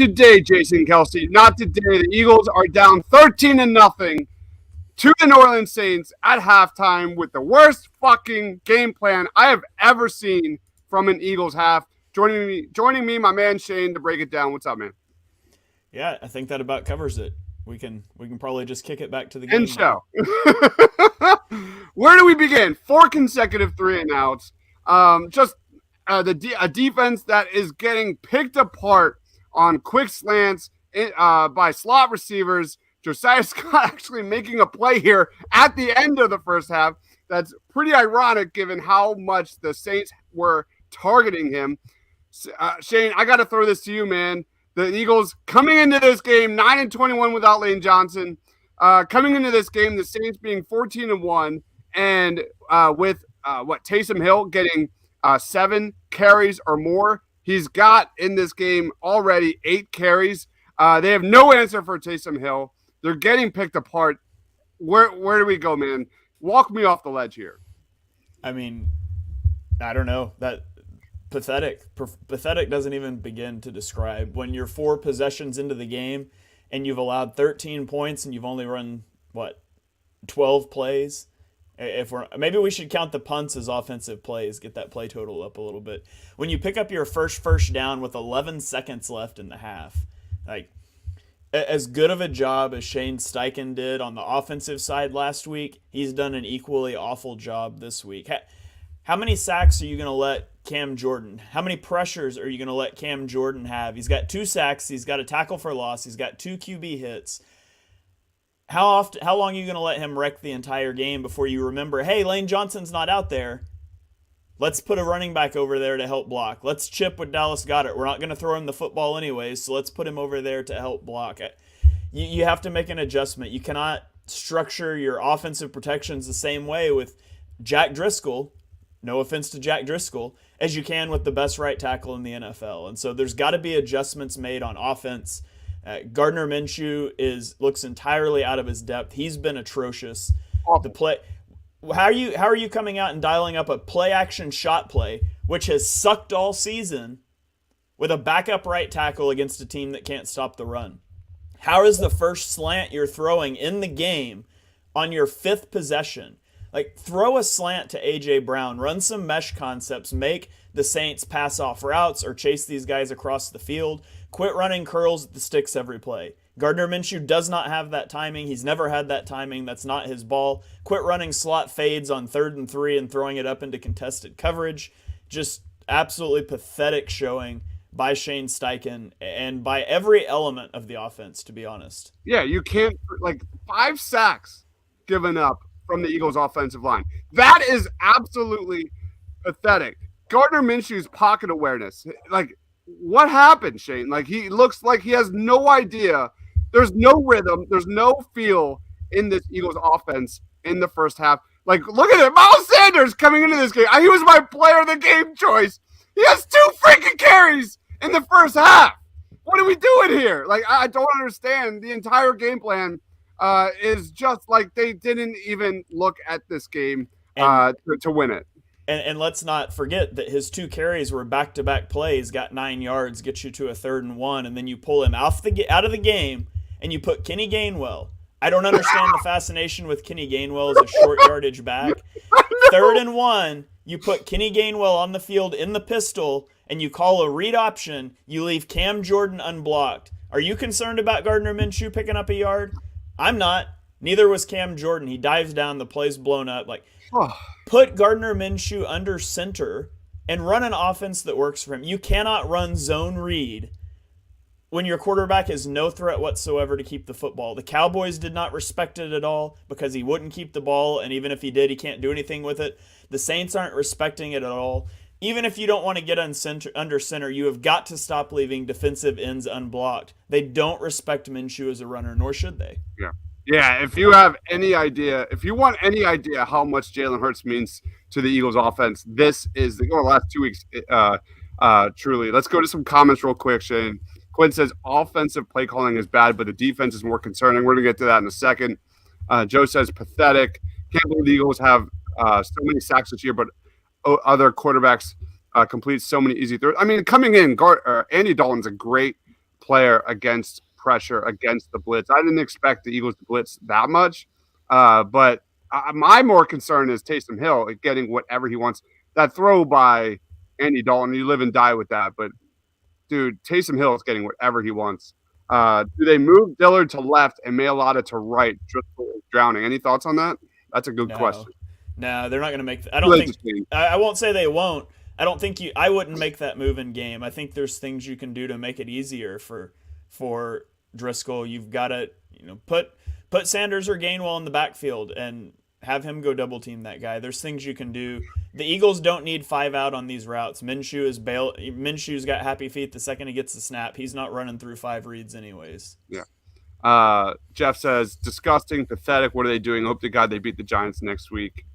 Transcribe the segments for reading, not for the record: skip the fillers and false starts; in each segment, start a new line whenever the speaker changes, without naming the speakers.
today, Jason Kelsey. Not today. The Eagles are down 13-0 to the New Orleans Saints at halftime with the worst fucking game plan I have ever seen from an Eagles half. Joining me, my man Shane, to break it down. What's up, man?
Yeah, I think that about covers it. We can probably just kick it back to the game.
End show. Where do we begin? 4 consecutive 3-and-outs. A defense that is getting picked apart on quick slants by slot receivers. Josiah Scott actually making a play here at the end of the first half. That's pretty ironic given how much the Saints were targeting him. Shane, I got to throw this to you, man. The Eagles coming into this game 9-21 without Lane Johnson. Coming into this game, the Saints being 14-1, and with Taysom Hill getting 7 carries or more. He's got in this game already 8 carries. They have no answer for Taysom Hill. They're getting picked apart. Where do we go, man? Walk me off the ledge here.
I mean, I don't know. That pathetic doesn't even begin to describe. When you're 4 possessions into the game and you've allowed 13 points and you've only run 12 plays. Maybe we should count the punts as offensive plays, get that play total up a little bit. When you pick up your first down with 11 seconds left in the half, like as good of a job as Shane Steichen did on the offensive side last week, he's done an equally awful job this week. How many sacks are you going to let Cam Jordan? How many pressures are you going to let Cam Jordan have? He's got 2 sacks. He's got a tackle for loss. He's got 2 QB hits. How long are you going to let him wreck the entire game before you remember, hey, Lane Johnson's not out there. Let's put a running back over there to help block. Let's chip with Dallas Goedert. We're not going to throw him the football anyways, so let's put him over there to help block. You have to make an adjustment. You cannot structure your offensive protections the same way with Jack Driscoll, no offense to Jack Driscoll, as you can with the best right tackle in the NFL. And so there's got to be adjustments made on offense. Gardner Minshew looks entirely out of his depth. He's been atrocious. How are you coming out and dialing up a play action shot play, which has sucked all season, with a backup right tackle against a team that can't stop the run? How is the first slant you're throwing in the game on your 5th possession? Like, throw a slant to A.J. Brown, run some mesh concepts, make the Saints pass off routes or chase these guys across the field. Quit running curls at the sticks every play. Gardner Minshew does not have that timing. He's never had that timing. That's not his ball. Quit running slot fades on 3rd and 3 and throwing it up into contested coverage. Just absolutely pathetic showing by Shane Steichen and by every element of the offense, to be honest.
Yeah, you can't, 5 sacks given up from the Eagles offensive line. That is absolutely pathetic. Gardner Minshew's pocket awareness, what happened, Shane? He looks like he has no idea. There's no rhythm. There's no feel in this Eagles offense in the first half. Look at it. Miles Sanders coming into this game. He was my player of the game choice. He has 2 freaking carries in the first half. What are we doing here? I don't understand. The entire game plan is just they didn't even look at this game to win it.
And let's not forget that his 2 carries were back-to-back plays, got 9 yards, get you to a 3rd and 1, and then you pull him out of the game and you put Kenny Gainwell. I don't understand the fascination with Kenny Gainwell as a short yardage back. 3rd and 1, you put Kenny Gainwell on the field in the pistol and you call a read option. You leave Cam Jordan unblocked. Are you concerned about Gardner Minshew picking up a yard? I'm not. Neither was Cam Jordan. He dives down, the play's blown up. Put Gardner Minshew under center and run an offense that works for him. You cannot run zone read when your quarterback is no threat whatsoever to keep the football. The Cowboys did not respect it at all because he wouldn't keep the ball, and even if he did, he can't do anything with it. The Saints aren't respecting it at all. Even if you don't want to get under center, you have got to stop leaving defensive ends unblocked. They don't respect Minshew as a runner, nor should they.
Yeah. Yeah, if you want any idea how much Jalen Hurts means to the Eagles offense, this is the last 2 weeks, truly. Let's go to some comments real quick, Shane. Quinn says offensive play calling is bad, but the defense is more concerning. We're going to get to that in a second. Joe says pathetic. Can't believe the Eagles have so many sacks this year, but other quarterbacks complete so many easy throws. I mean, coming in, Andy Dalton's a great player against pressure, against the blitz. I didn't expect the Eagles to blitz that much, but my more concern is Taysom Hill getting whatever he wants. That throw by Andy Dalton, you live and die with that. But, dude, Taysom Hill is getting whatever he wants. Do they move Dillard to left and Mailata to right? Driscoll is drowning. Any thoughts on that? That's a good question.
No, they're not going to make. I don't think. I won't say they won't. I don't think I wouldn't make that move in game. I think there's things you can do to make it easier for Driscoll. You've got to put Sanders or Gainwell in the backfield and have him go double team that guy. There's things you can do. The Eagles don't need 5 out on these routes. Minshew's got happy feet the second he gets the snap. He's not running through 5 reads anyways.
Yeah. Jeff says, disgusting, pathetic. What are they doing? Hope to God they beat the Giants next week.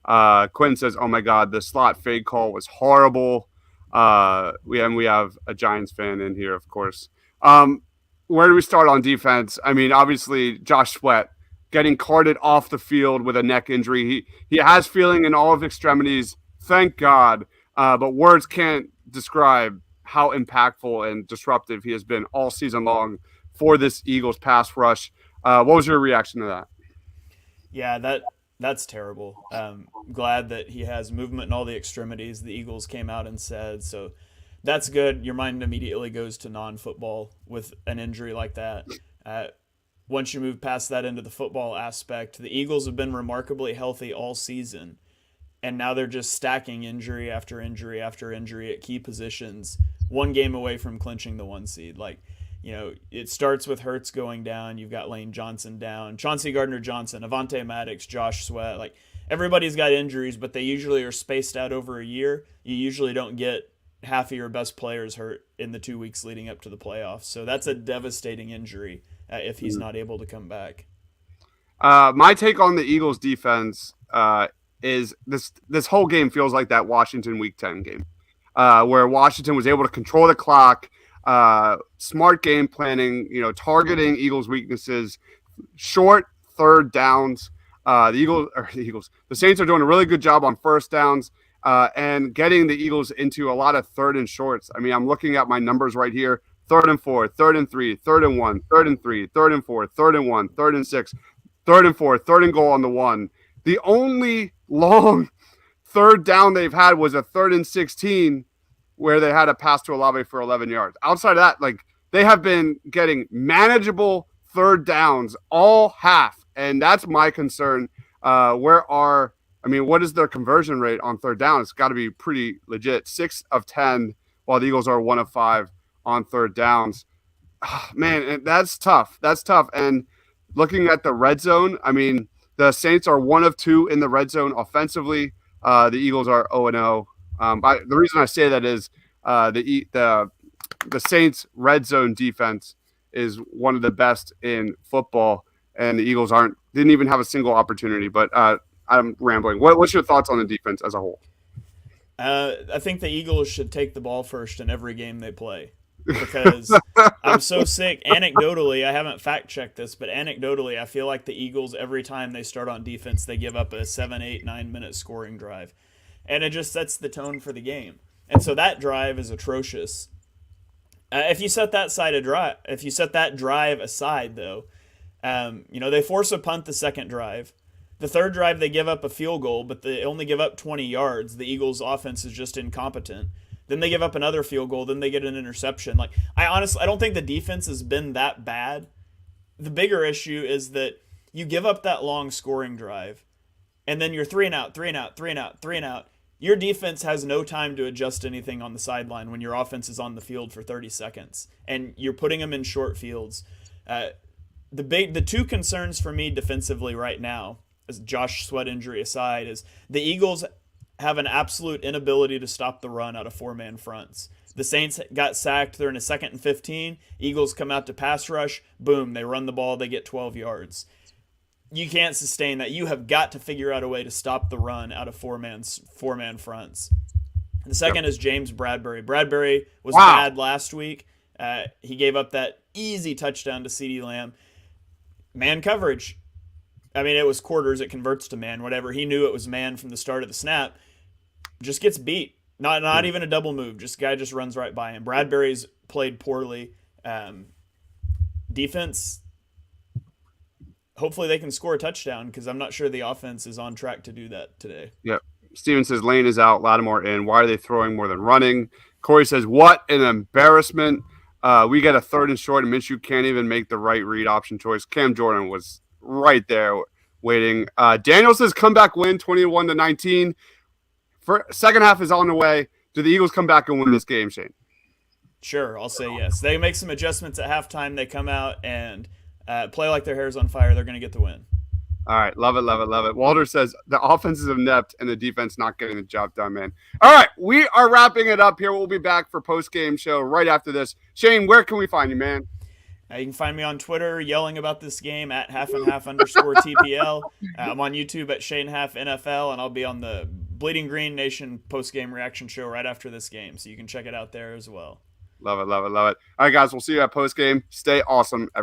Quinn says, oh my God, the slot fade call was horrible. We have a Giants fan in here, of course. Where do we start on defense? I mean, obviously, Josh Sweat getting carted off the field with a neck injury. He has feeling in all of extremities, thank God. But words can't describe how impactful and disruptive he has been all season long for this Eagles pass rush. What was your reaction to that?
Yeah, that's terrible. Glad that he has movement in all the extremities. The Eagles came out and said, so that's good. Your mind immediately goes to non-football with an injury like that. Once you move past that into the football aspect, the Eagles have been remarkably healthy all season, and now they're just stacking injury after injury after injury at key positions, one game away from clinching the 1 seed. It starts with Hurts going down. You've got Lane Johnson down, Chauncey Gardner-Johnson, Avonte Maddox, Josh Sweat. Everybody's got injuries, but they usually are spaced out over a year. You usually don't get half of your best players hurt in the 2 weeks leading up to the playoffs. So that's a devastating injury if he's not able to come back.
My take on the Eagles defense is this whole game feels like that Washington Week 10 game where Washington was able to control the clock, smart game planning, targeting Eagles weaknesses, short third downs. The Saints are doing a really good job on first downs and getting the Eagles into a lot of third and shorts. I mean, I'm looking at my numbers right here. 3rd and 4, 3rd and 3, 3rd and 1, 3rd and 3, 3rd and 4, 3rd and 1, 3rd and 6, 3rd and 4, 3rd and goal on the 1. The only long third down they've had was a 3rd and 16 where they had a pass to Olave for 11 yards. Outside of that, they have been getting manageable third downs all half, and that's my concern. What is their conversion rate on third down? It's got to be pretty legit. 6 of 10, while the Eagles are 1 of 5 on third downs. Man, that's tough. And looking at the red zone, I mean, the Saints are 1 of 2 in the red zone offensively. The Eagles are 0-0. The reason I say that is the Saints' red zone defense is one of the best in football, and the Eagles didn't even have a single opportunity. But I'm rambling. What's your thoughts on the defense as a whole?
I think the Eagles should take the ball first in every game they play. Because I'm so sick. Anecdotally, I haven't fact-checked this, but anecdotally, I feel like the Eagles, every time they start on defense, they give up a 7, 8, 9-minute scoring drive. And it just sets the tone for the game. And so that drive is atrocious. If you set that drive aside, though, they force a punt the second drive. The third drive, they give up a field goal, but they only give up 20 yards. The Eagles' offense is just incompetent. Then they give up another field goal. Then they get an interception. I don't think the defense has been that bad. The bigger issue is that you give up that long scoring drive, and then you're 3 and out, 3 and out, 3 and out, 3 and out. Your defense has no time to adjust anything on the sideline when your offense is on the field for 30 seconds, and you're putting them in short fields. The two concerns for me defensively right now, as Josh Sweat injury aside, is the Eagles have an absolute inability to stop the run out of 4-man fronts. The Saints got sacked. They're in a 2nd and 15. Eagles come out to pass rush. Boom, they run the ball. They get 12 yards. You can't sustain that. You have got to figure out a way to stop the run out of 4-man fronts. The second is James Bradbury. Bradbury was bad last week. He gave up that easy touchdown to CeeDee Lamb. Man coverage. I mean, it was quarters. It converts to man, whatever. He knew it was man from the start of the snap. Just gets beat. Not even a double move. Guy just runs right by him. Bradbury's played poorly. Defense, hopefully they can score a touchdown because I'm not sure the offense is on track to do that today.
Yep. Steven says Lane is out, Lattimore in. Why are they throwing more than running? Corey says, what an embarrassment. We get a 3rd and short, and Minshew can't even make the right read option choice. Cam Jordan was right there waiting. Daniel says, comeback win, 21-19. Second half is on the way. Do the Eagles come back and win this game, Shane?
Sure, I'll say yes. They make some adjustments at halftime. They come out and play like their hair's on fire. They're going to get the win.
All right. Love it, love it, love it. Walter says the offense is inept and the defense not getting the job done, man. All right. We are wrapping it up here. We'll be back for post-game show right after this. Shane, where can we find you, man?
You can find me on Twitter yelling about this game at @halfandhalf_TPL. I'm on YouTube at Shane Half NFL, and I'll be on the Bleeding Green Nation post-game reaction show right after this game, so you can check it out there as well.
Love it, love it, love it. All right, guys. We'll see you at post-game. Stay awesome, everyone.